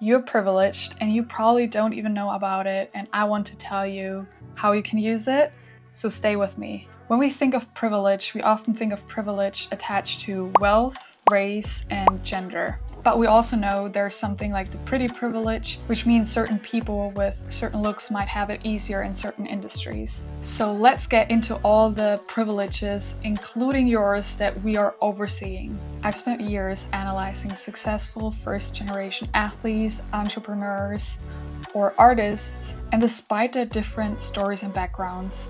You're privileged and you probably don't even know about it, and I want to tell you how you can use it, so stay with me. When we think of privilege, we often think of privilege attached to wealth, race, and gender. But we also know there's something like the pretty privilege, which means certain people with certain looks might have it easier in certain industries. So let's get into all the privileges, including yours, that we are overseeing. I've spent years analyzing successful first-generation athletes, entrepreneurs, or artists, and despite their different stories and backgrounds,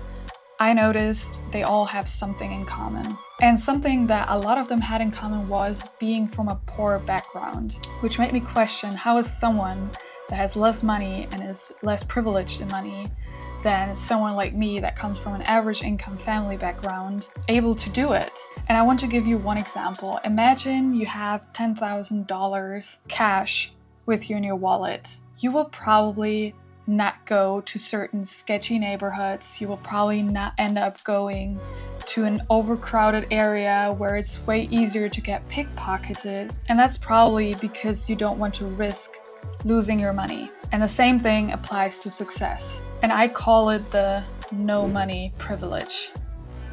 I noticed they all have something in common. And something that a lot of them had in common was being from a poor background, which made me question, how is someone that has less money and is less privileged in money than someone like me that comes from an average income family background able to do it? And I want to give you one example. Imagine you have $10,000 cash with you in your wallet. You will probably not go to certain sketchy neighborhoods. You will probably not end up going to an overcrowded area where it's way easier to get pickpocketed. And that's probably because you don't want to risk losing your money. And the same thing applies to success. And I call it the no money privilege,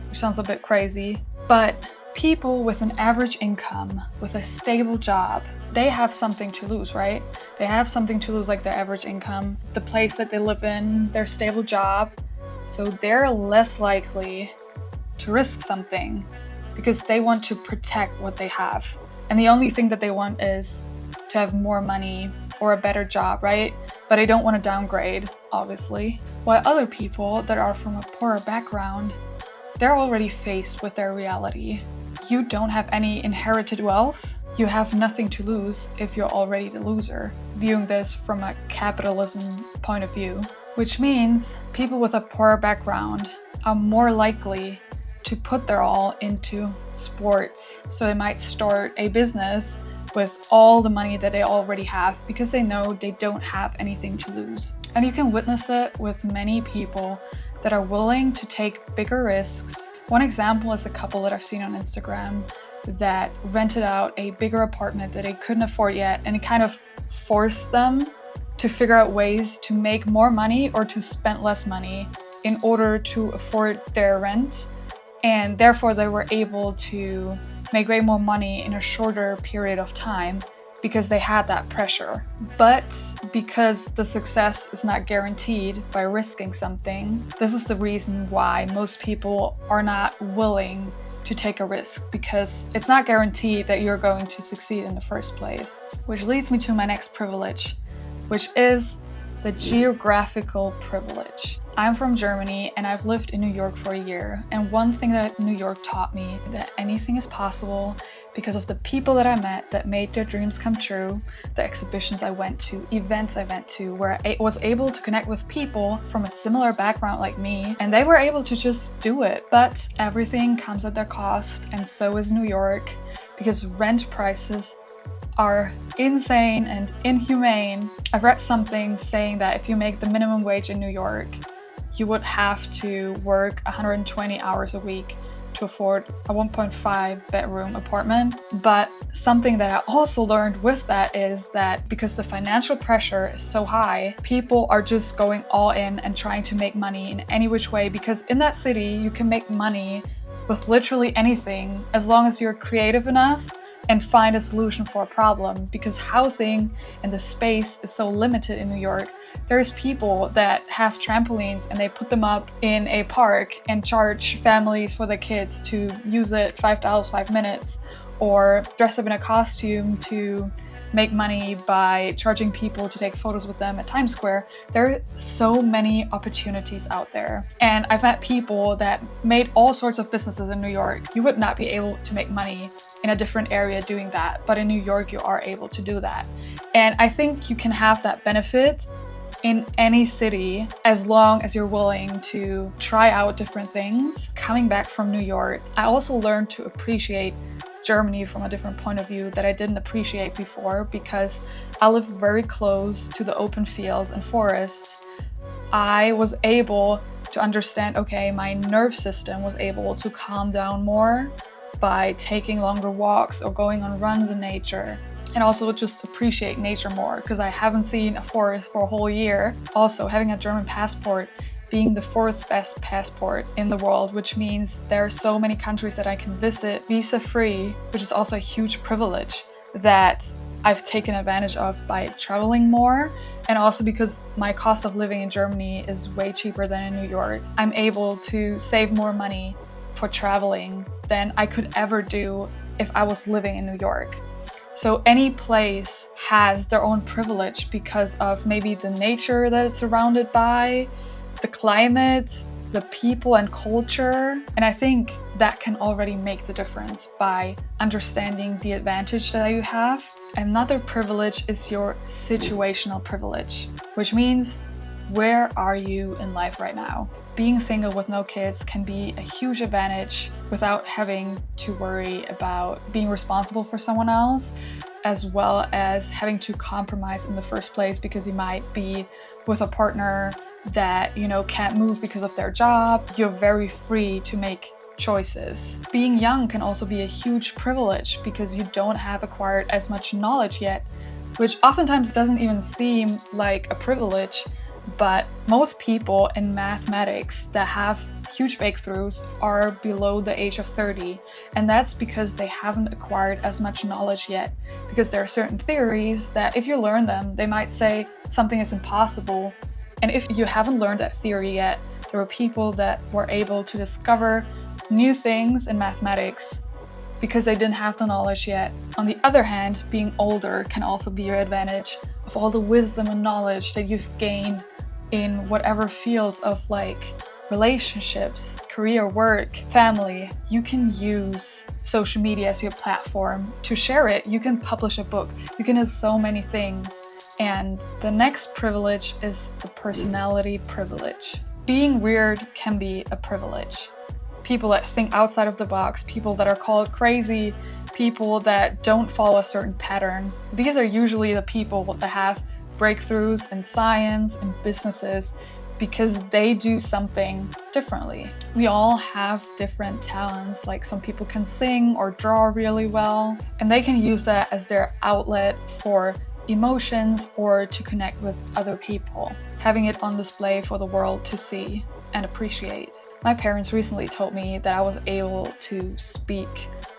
which sounds a bit crazy, but people with an average income, with a stable job, they have something to lose, right? They have something to lose, like their average income, the place that they live in, their stable job. So they're less likely to risk something because they want to protect what they have. And the only thing that they want is to have more money or a better job, right? But they don't want to downgrade, obviously. While other people that are from a poorer background, they're already faced with their reality. You don't have any inherited wealth. You have nothing to lose if you're already the loser, viewing this from a capitalism point of view. Which means people with a poorer background are more likely to put their all into sports. So they might start a business with all the money that they already have because they know they don't have anything to lose. And you can witness it with many people that are willing to take bigger risks. One example is a couple that I've seen on Instagram that rented out a bigger apartment that they couldn't afford yet, and it kind of forced them to figure out ways to make more money or to spend less money in order to afford their rent. And therefore they were able to make way more money in a shorter period of time because they had that pressure. But because the success is not guaranteed by risking something, this is the reason why most people are not willing to take a risk, because it's not guaranteed that you're going to succeed in the first place. Which leads me to my next privilege, which is the geographical privilege. I'm from Germany and I've lived in New York for a year. And one thing that New York taught me, that anything is possible because of the people that I met that made their dreams come true, the exhibitions I went to, events I went to, where I was able to connect with people from a similar background like me, and they were able to just do it. But everything comes at their cost, and so is New York, because rent prices are insane and inhumane. I've read something saying that if you make the minimum wage in New York, you would have to work 120 hours a week to afford a 1.5 bedroom apartment. But something that I also learned with that is that because the financial pressure is so high, people are just going all in and trying to make money in any which way, because in that city you can make money with literally anything as long as you're creative enough and find a solution for a problem. Because housing and the space is so limited in New York, there's people that have trampolines and they put them up in a park and charge families for their kids to use it $5 5 minutes, or dress up in a costume to make money by charging people to take photos with them at Times Square. There are so many opportunities out there. And I've met people that made all sorts of businesses in New York. You would not be able to make money in a different area doing that, but in New York you are able to do that. And I think you can have that benefit in any city as long as you're willing to try out different things. Coming back from New York, I also learned to appreciate Germany from a different point of view that I didn't appreciate before, because I live very close to the open fields and forests. I was able to understand, okay, my nerve system was able to calm down more by taking longer walks or going on runs in nature. and also just appreciate nature more because I haven't seen a forest for a whole year. Also, having a German passport being the 4th best passport in the world, which means there are so many countries that I can visit visa-free, which is also a huge privilege that I've taken advantage of by traveling more, and also because my cost of living in Germany is way cheaper than in New York. I'm able to save more money for traveling than I could ever do if I was living in New York. So any place has their own privilege because of maybe the nature that it's surrounded by, the climate, the people and culture. And I think that can already make the difference by understanding the advantage that you have. Another privilege is your situational privilege, which means where are you in life right now? Being single with no kids can be a huge advantage without having to worry about being responsible for someone else, as well as having to compromise in the first place because you might be with a partner that, can't move because of their job. You're very free to make choices. Being young can also be a huge privilege because you don't have acquired as much knowledge yet, which oftentimes doesn't even seem like a privilege, but most people in mathematics that have huge breakthroughs are below the age of 30, and that's because they haven't acquired as much knowledge yet, because there are certain theories that if you learn them, they might say something is impossible. And if you haven't learned that theory yet, there were people that were able to discover new things in mathematics because they didn't have the knowledge yet. On the other hand, being older can also be your advantage of all the wisdom and knowledge that you've gained in whatever fields of relationships, career, work, family. You can use social media as your platform to share it. You can publish a book. You can do so many things. And the next privilege is the personality privilege. Being weird can be a privilege. People that think outside of the box, people that are called crazy, people that don't follow a certain pattern. These are usually the people that have breakthroughs in science and businesses because they do something differently. We all have different talents, like some people can sing or draw really well, and they can use that as their outlet for emotions or to connect with other people, having it on display for the world to see and appreciate. My parents recently told me that I was able to speak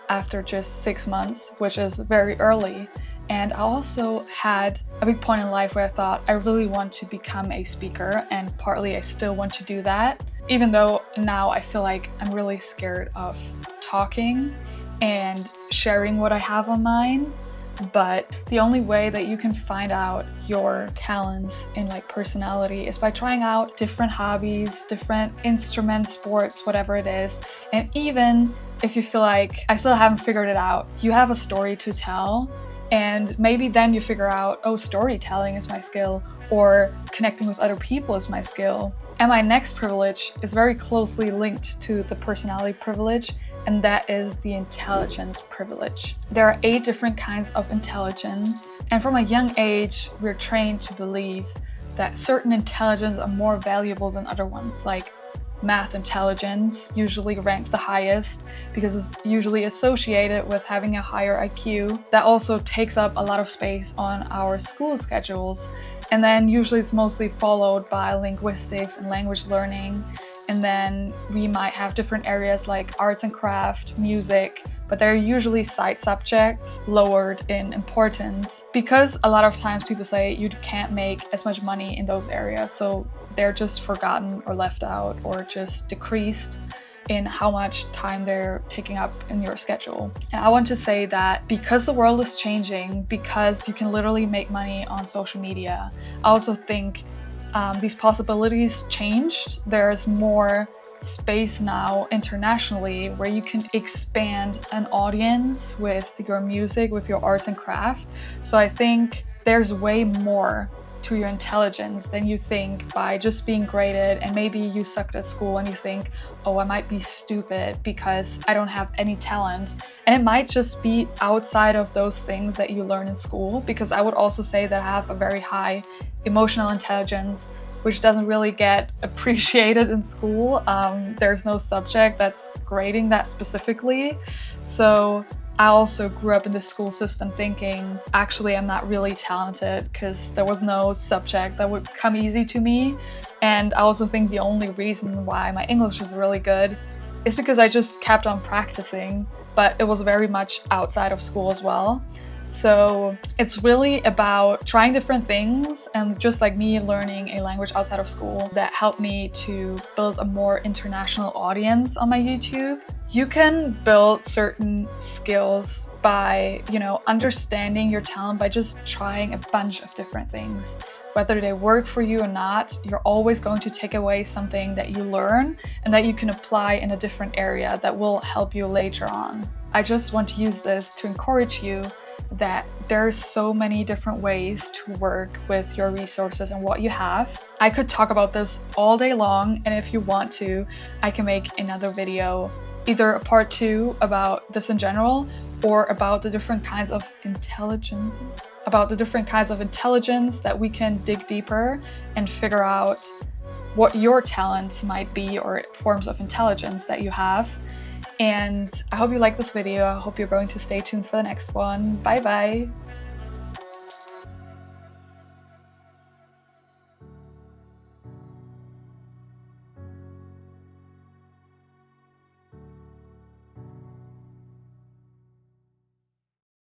after just 6 months, which is very early. And I also had a big point in life where I thought I really want to become a speaker, and partly I still want to do that, even though now I feel like I'm really scared of talking and sharing what I have on mind. But the only way that you can find out your talents in personality is by trying out different hobbies, different instruments, sports, whatever it is. And even if you feel like I still haven't figured it out, you have a story to tell. And maybe then you figure out, oh, storytelling is my skill, or connecting with other people is my skill. And my next privilege is very closely linked to the personality privilege, and that is the intelligence privilege. There are 8 different kinds of intelligence, and from a young age, we're trained to believe that certain intelligence are more valuable than other ones, like math intelligence, usually ranked the highest because it's usually associated with having a higher IQ. That also takes up a lot of space on our school schedules. And then usually it's mostly followed by linguistics and language learning. And then we might have different areas like arts and craft, music, but they're usually side subjects lowered in importance because a lot of times people say you can't make as much money in those areas. So they're just forgotten or left out or just decreased in how much time they're taking up in your schedule. And I want to say that because the world is changing, because you can literally make money on social media, I also think these possibilities changed. There's more space now internationally where you can expand an audience with your music, with your arts and craft. So I think there's way more to your intelligence than you think by just being graded, and maybe you sucked at school and you think, oh, I might be stupid because I don't have any talent. And it might just be outside of those things that you learn in school, because I would also say that I have a very high emotional intelligence, which doesn't really get appreciated in school. There's no subject that's grading that specifically. So I also grew up in the school system thinking, actually, I'm not really talented because there was no subject that would come easy to me. And I also think the only reason why my English is really good is because I just kept on practicing, but it was very much outside of school as well. So it's really about trying different things, and just like me learning a language outside of school that helped me to build a more international audience on my YouTube. You can build certain skills by, understanding your talent by just trying a bunch of different things. Whether they work for you or not, you're always going to take away something that you learn and that you can apply in a different area that will help you later on. I just want to use this to encourage you that there's so many different ways to work with your resources and what you have. I could talk about this all day long, and if you want to, I can make another video, either a part 2 about this in general, or about the different kinds of intelligence that we can dig deeper and figure out what your talents might be or forms of intelligence that you have. And I hope you like this video. I hope you're going to stay tuned for the next one. Bye bye.